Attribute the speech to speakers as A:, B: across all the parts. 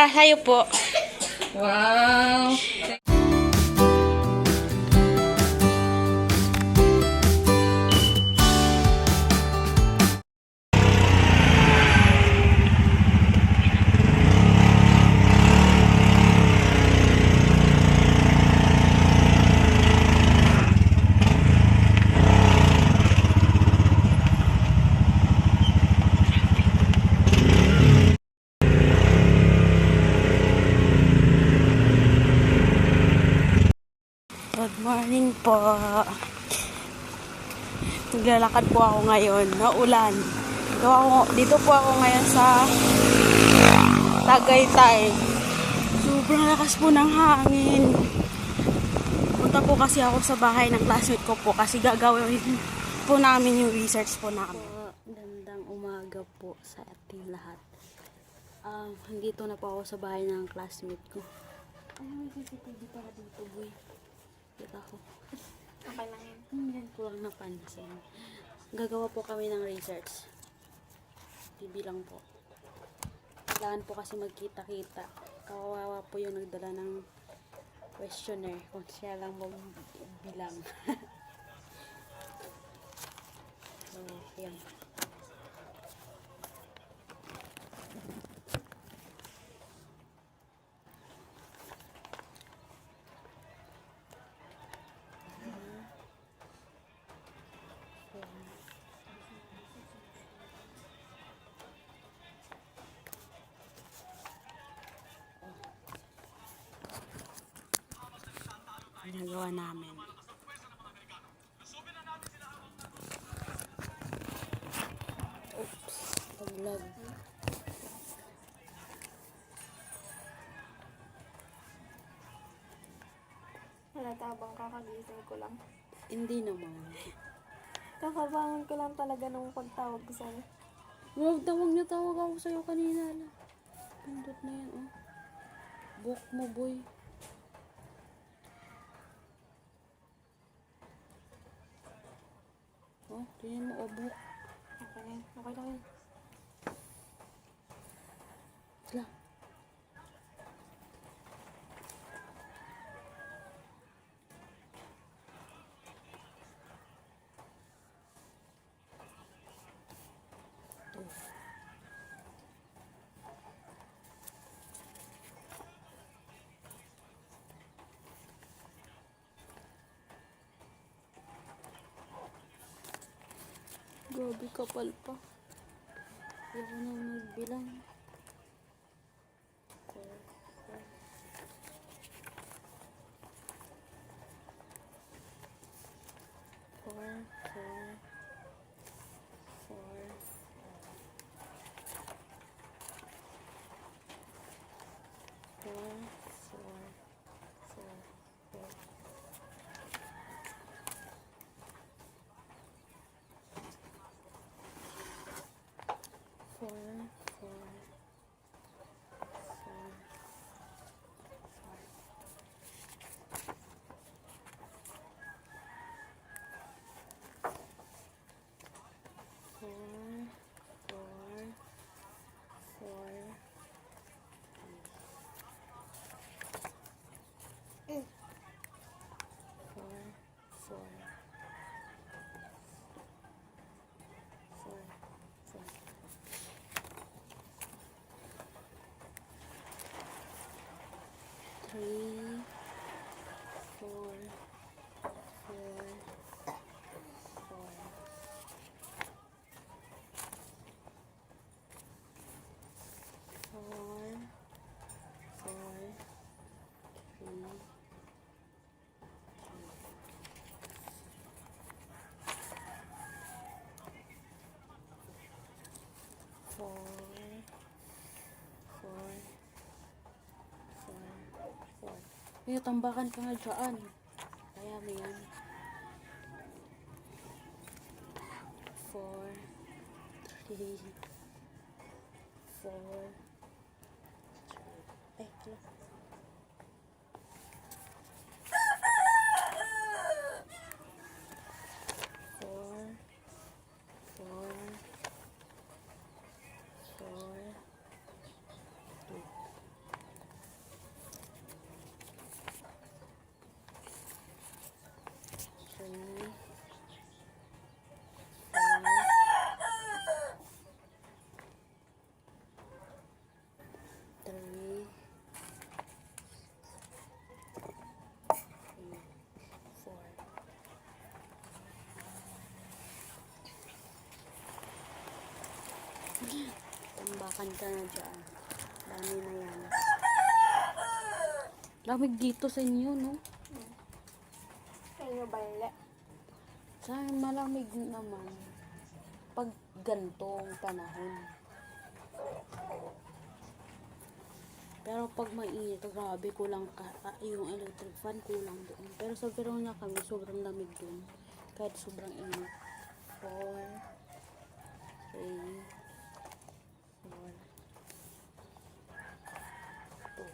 A: Sa'yo po.
B: Wow!
A: Good morning po. Naglalakad po ako ngayon. Naulan. Dito po ako ngayon sa Tagaytay. Sobrang lakas po ng hangin. Punta po kasi ako sa bahay ng classmate ko po kasi gagawin po namin yung research po namin. Gandang umaga po sa ating lahat. Nandito na po ako sa bahay ng classmate ko. Ay, may CCTV para dito, boy. Kita ko.
B: Okay lang yun.
A: Hindi ko lang napansin. Gagawa po kami ng research. TV lang po. Kailangan po kasi magkita-kita. Kawawa po yung nagdala ng questionnaire. Kung siya lang bilang. So, yan. Ginagawa namin. Oops, paglag.
B: Halatabang kakagising ko lang.
A: Hindi naman.
B: Kakabangon ko lang talaga nung pagtawag ko sa'yo.
A: Huwag niyo tawag ako sa'yo kanina. Pindot na yan, oh. Book mo, boy. Oh, tingnan mo, oh, book.
B: Okay lang. Okay lang yun.
A: Sila. Grabe kapal pa. Ayaw na magbilang. Four, three, four, Kaya tambakan ka nga dyan. Kaya mo yan. 4, 3, 4. Ay, kila. 4, 4, 2. tambakan ka na dyan. Dami na yan. Lamig dito sa inyo, no?
B: Ayun, bala.
A: Sa akin malamig naman. Pag gantong panahon. Pero pag mainit, grabe, kulang yung electric fan, kulang doon. Pero sa Verona kami, sobrang lamig doon. Kahit sobrang init. 4, 3, 4, 2,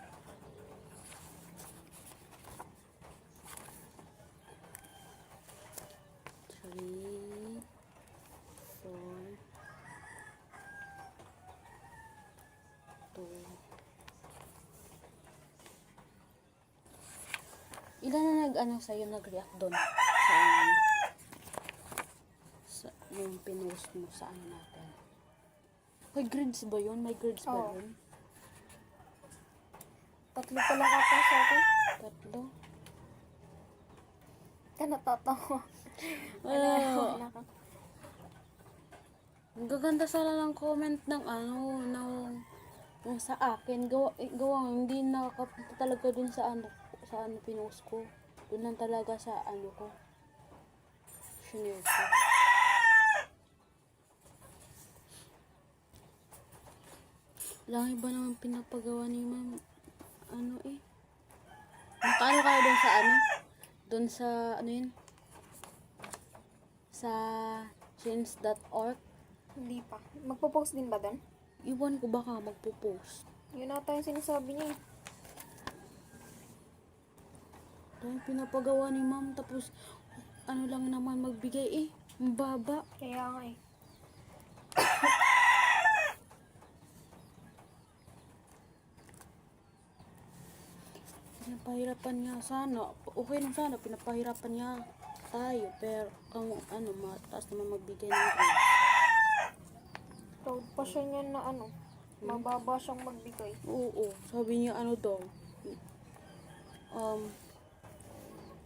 A: 3, 4, 2. Ilan na sa'yo nag-react doon sa yung pinost mo sa ano natin? May grades ba yun? May grades ba
B: Oo.
A: yun?
B: 3 pa lang ata sa akin.
A: 3?
B: Ka natatawa.
A: Ah, ang gaganda sana ng comment ng yung sa akin. Gawa, hindi nakapunta talaga dun sa ano pinost ko. Dun lang talaga sa ano ko. Shinare ko. Lang iba naman pinapagawa ni ma'am. Nakaano kayo dun sa dun sa ano yun? Sa change.org.
B: Hindi pa. Magpo-post din ba doon?
A: Iwan ko baka magpo-post.
B: Yun ata yung sinasabi niya eh.
A: Dahil pinapagawa ni ma'am, tapos ano lang naman magbigay ang baba.
B: Kaya nga eh.
A: Pinapahirapan niya sana. Okay lang sana, pinapahirapan niya tayo. Pero kung mataas naman magbigay ng grade.
B: Proud pa siya niyan na mababa siyang magbigay.
A: Oo, sabi niya daw.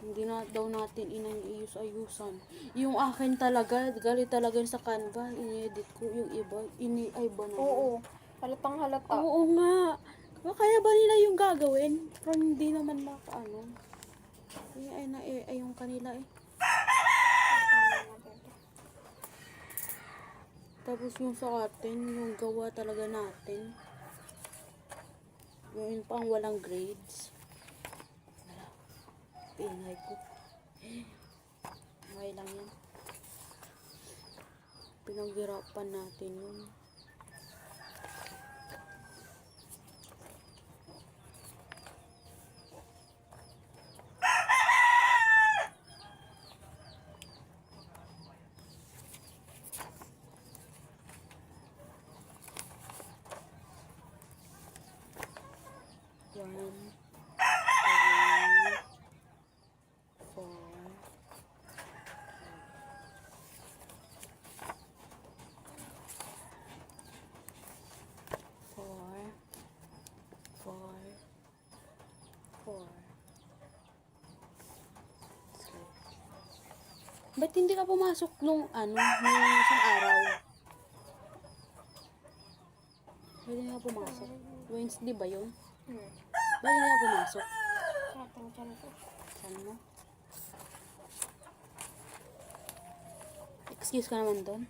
A: Hindi na daw natin inayus-ayusan. Yung akin talaga, galit talaga yun sa Canva. Ini-edit ko. Yung iba, iba na.
B: Oo. Halatang halata.
A: Oo nga. Kaya ba nila yung gagawin? Pero hindi naman makaano. Yung kanila Tapos yung sa atin, yung gawa talaga natin. Yung pang walang grades. Wala. Ingay ko. Okay lang yan. Pinaghirapan natin yun. One, 2, 4, 4. Ba't hindi ka pumasok nung isang araw? Ba't hindi ka pumasok? Wednesday ba yun? Ba't hindi ka pumasok?
B: Atang tiyan ko.
A: Saan mo? Excuse ka naman doon?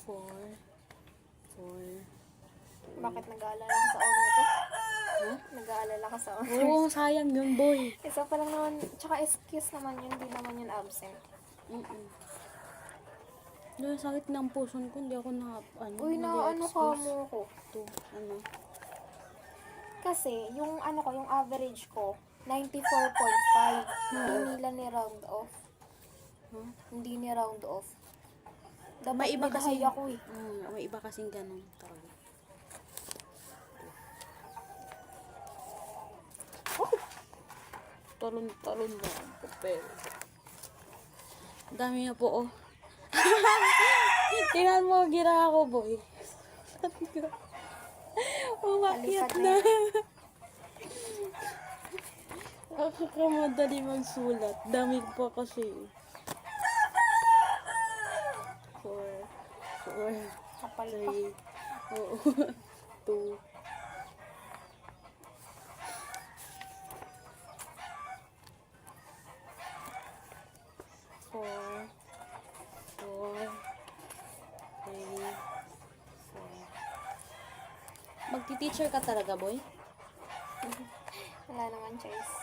A: 4.
B: Bakit nag-aalala ka sa honor ko?
A: Huh?
B: Nag-aalala ka sa honor.
A: Oo, sayang yun, boy.
B: Isa pa lang naman, tsaka excuse naman yun, hindi naman yun absent.
A: Dahil sakit ng puso ko, hindi ako
B: Uy, ka mo ko.
A: Ito,
B: Kasi, yung yung average ko, 94.5. Hindi nila ni-round off.
A: Huh?
B: Hindi ni-round off. Dapat
A: May iba kasi
B: ako eh.
A: may iba kasing ganun talaga. Talon-talon na ang papel. Dami na po, oh. Tingnan mo, gira ako, boy. Umakyat
B: Palipad
A: na.
B: na
A: Nakakamadali magsulat. Dami pa kasi. 4,
B: Kapal pa.
A: 3, oo, 2, 4, 4, 3, 4. Magti-teacher ka talaga, boy?
B: Wala naman choice.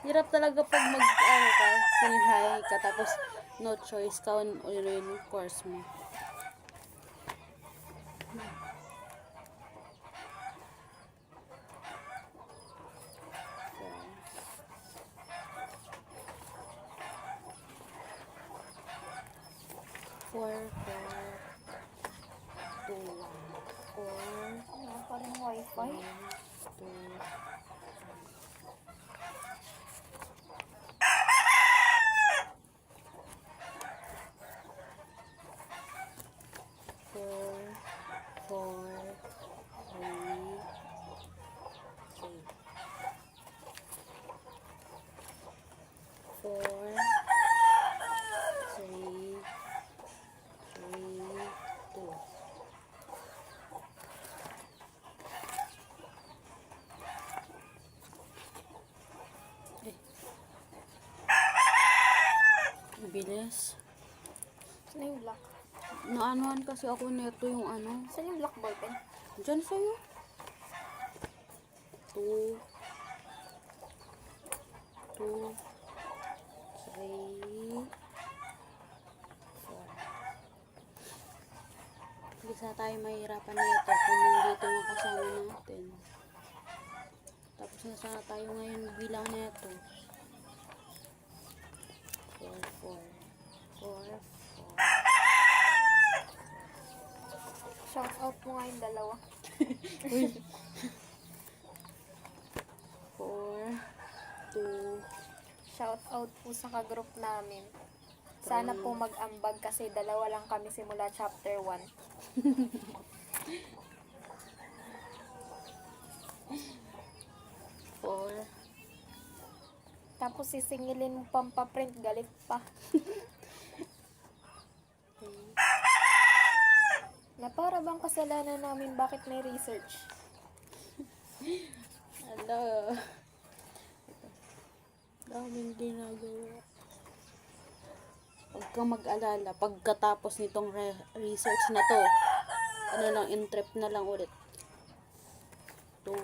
A: Hirap talaga pag ano ka, senior high ka, tapos no choice ka on yung course mo. Four, 2, 4,
B: Wala pa rin wifi.
A: 2, 4, 3, 4, 3, 2. Bilis.
B: Saan yung black?
A: Naanuhan kasi ako neto yung ano.
B: Saan yung black ballpen?
A: Diyan sa'yo. 2, 2, 3, 4. Hindi sana tayo mahirapan nito kung nandito yung kasama natin. Tapos na sana tayo ngayon bilang neto. 4, 4, 4, 4.
B: Shout out mo nga yung dalawa.
A: 4, 2,
B: Shout out po sa ka-group namin. Sana po mag-ambag kasi dalawa lang kami simula chapter 1.
A: 4.
B: Tapos sisingilin mo pampaprint, galit pa. Na para bang kasalanan namin bakit may research?
A: Hello. Daming ginagawa. Huwag kang mag-alala. Pagkatapos nitong research na to, ano lang, in-trip na lang ulit. 2,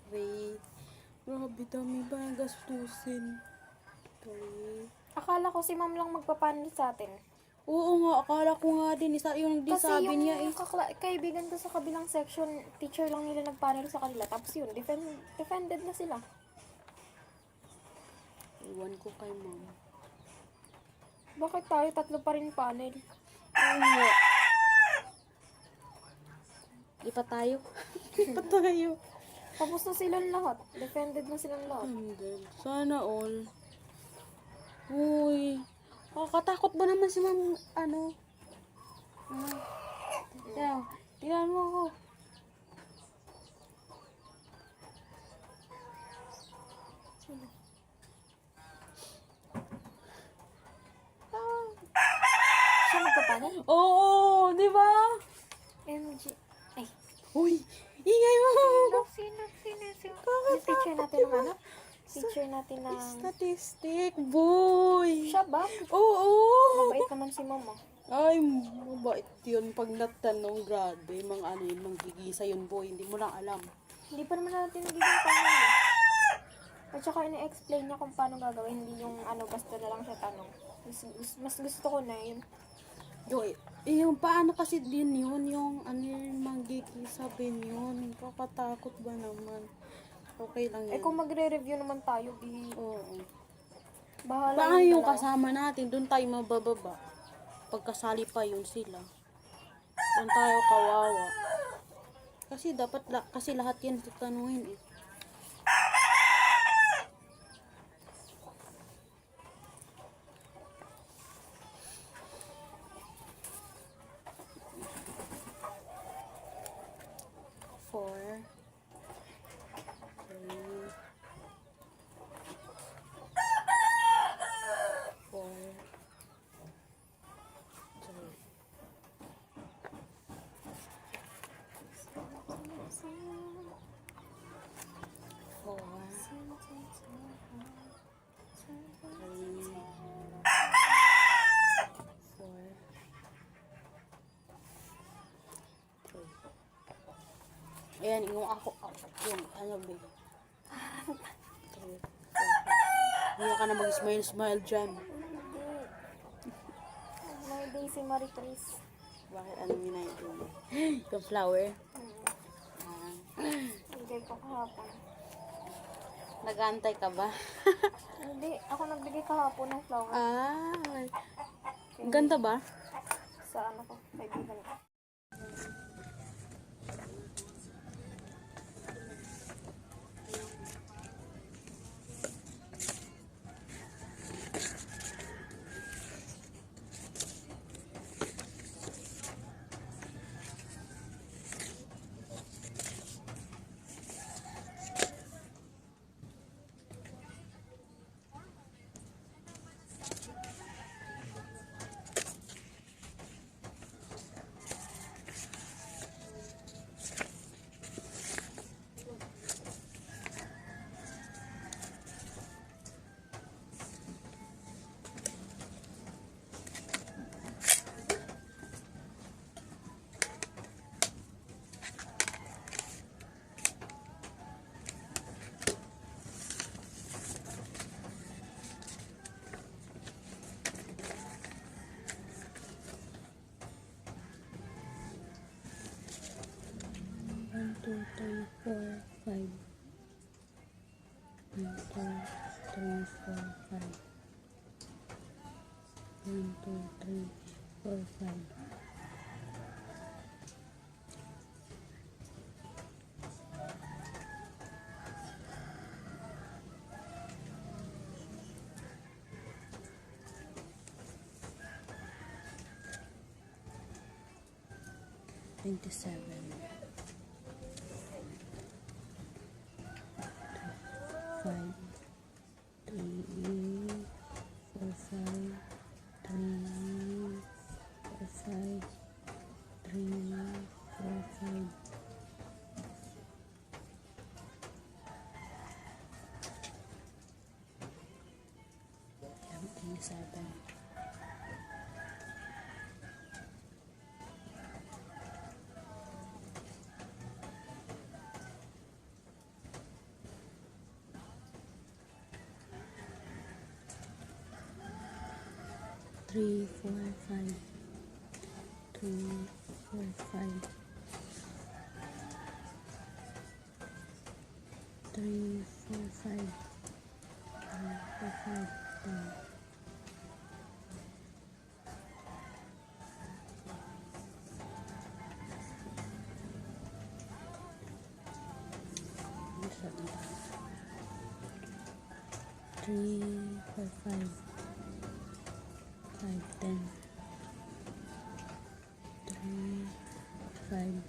A: 3. Grabe, dami ba ang gastusin? 3.
B: Akala ko si ma'am lang magpapanel sa atin.
A: Oo nga, akala ko nga din. Yung di
B: Kasi
A: sabi
B: yung
A: niya
B: kaibigan ko sa kabilang section, teacher lang nila nagpanel sa kanila. Tapos yun, defended na sila.
A: Iwan ko kay ma'am.
B: Bakit tayo tatlo pa rin panel?
A: Oo nga. Di pa tayo. Di pa tayo.
B: Tapos na silang lahat. Defended na silang lahat.
A: Hindi. Sana all. Uy. Katakot ba naman si ma'am, ano? Tingnan mo ako.
B: Siya magpapanel?
A: Oo, di ba?
B: MG. Ay.
A: Uy, ingay mo.
B: Sino? Yung teacher natin ng ano? Teacher natin ng...
A: Statistic, boy.
B: Siya ba?
A: Oo.
B: Mabait naman si mama.
A: Ay, mabait yun. Pag natanong, grabe, ano yun, manggigisa yun, boy. Hindi mo lang alam.
B: Hindi pa naman natin nagiging panel eh. At saka ina-explain niya kung paano gagawin. Hindi yung ano, basta na lang siya tanong. Mas gusto ko na yun.
A: Joy, yung paano kasi din yun, yung ano yung manggigisa din yun. Kakatakot ba naman? Okay lang yan.
B: Eh kung magre-review naman tayo,
A: Oo.
B: bahala
A: Paano yung
B: dalawa.
A: kasama natin? Doon tayo mabababa. Pagkasali pa yun sila. Doon tayo kawawa. Kasi dapat, kasi lahat yan tatanungin eh. Four. 3. 4. Ayan, yung yung ano ba? Hindi ka na mag-smile dyan.
B: Hindi. May day si Maritres.
A: Bakit ano minayin mo? Yung flower? Ah,
B: Bigay ko kahapon.
A: nag-aantay ka ba?
B: Hindi, ako nagbigay kahapon ng flower.
A: Ang ganda ba?
B: Sa ano ko, kaibigan ko.
A: One, two, three, four, five. 1, 2, 3, 4, 5. 1, 2, 3, 4, 5. Twenty-seven. 5, 3, 4, 5, 3, 4, 5, 3, 4, 5. Yan, 27. 3, 4, 5, 3, 4, 5, 3, 4, 5, 4, 5, 10. Three, 4, 5, 5, 10. 3, 5.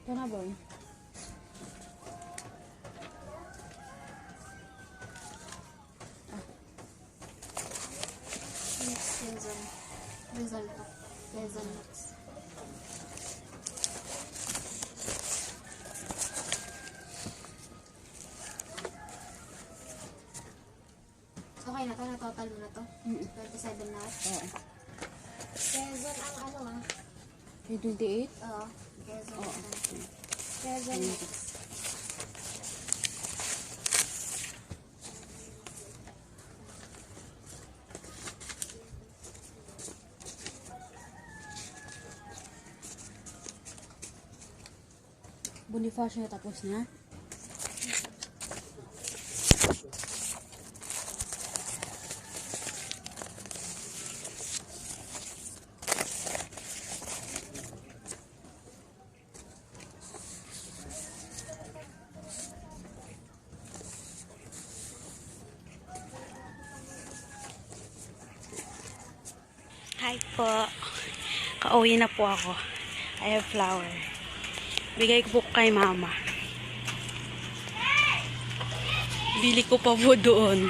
A: Ito na, boy.
B: Result to. Result mix. Okay na to, na-total mo na to? 27 na?
A: Oo.
B: Quezon ang ano ah?
A: 28?
B: Oo, Quezon.
A: Oo.
B: Quezon mix.
A: Bonifacio na tapos na. po. Kauwi na po ako. I have flower. Bigay ko po kay mama. Bili ko pa po doon.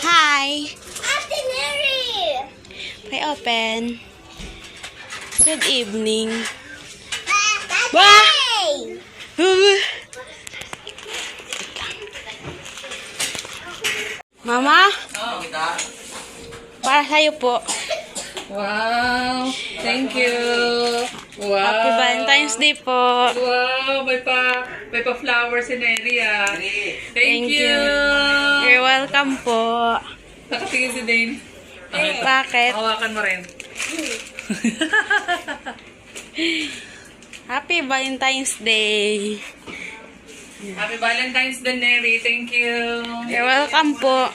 A: Hi!
B: Ate Mary!
A: May open. Good evening. Bah! Mama? Para sa'yo po.
C: Wow! Thank you! Wow!
A: Happy Valentine's Day po.
C: Wow! May pa flowers si Neri ah. Thank you!
A: You're welcome po.
C: Nakatingin si Dane.
A: Bakit?
C: Hawakan mo rin.
A: Happy Valentine's Day.
C: Happy Valentine's Day, Neri. Thank you!
A: You're welcome po.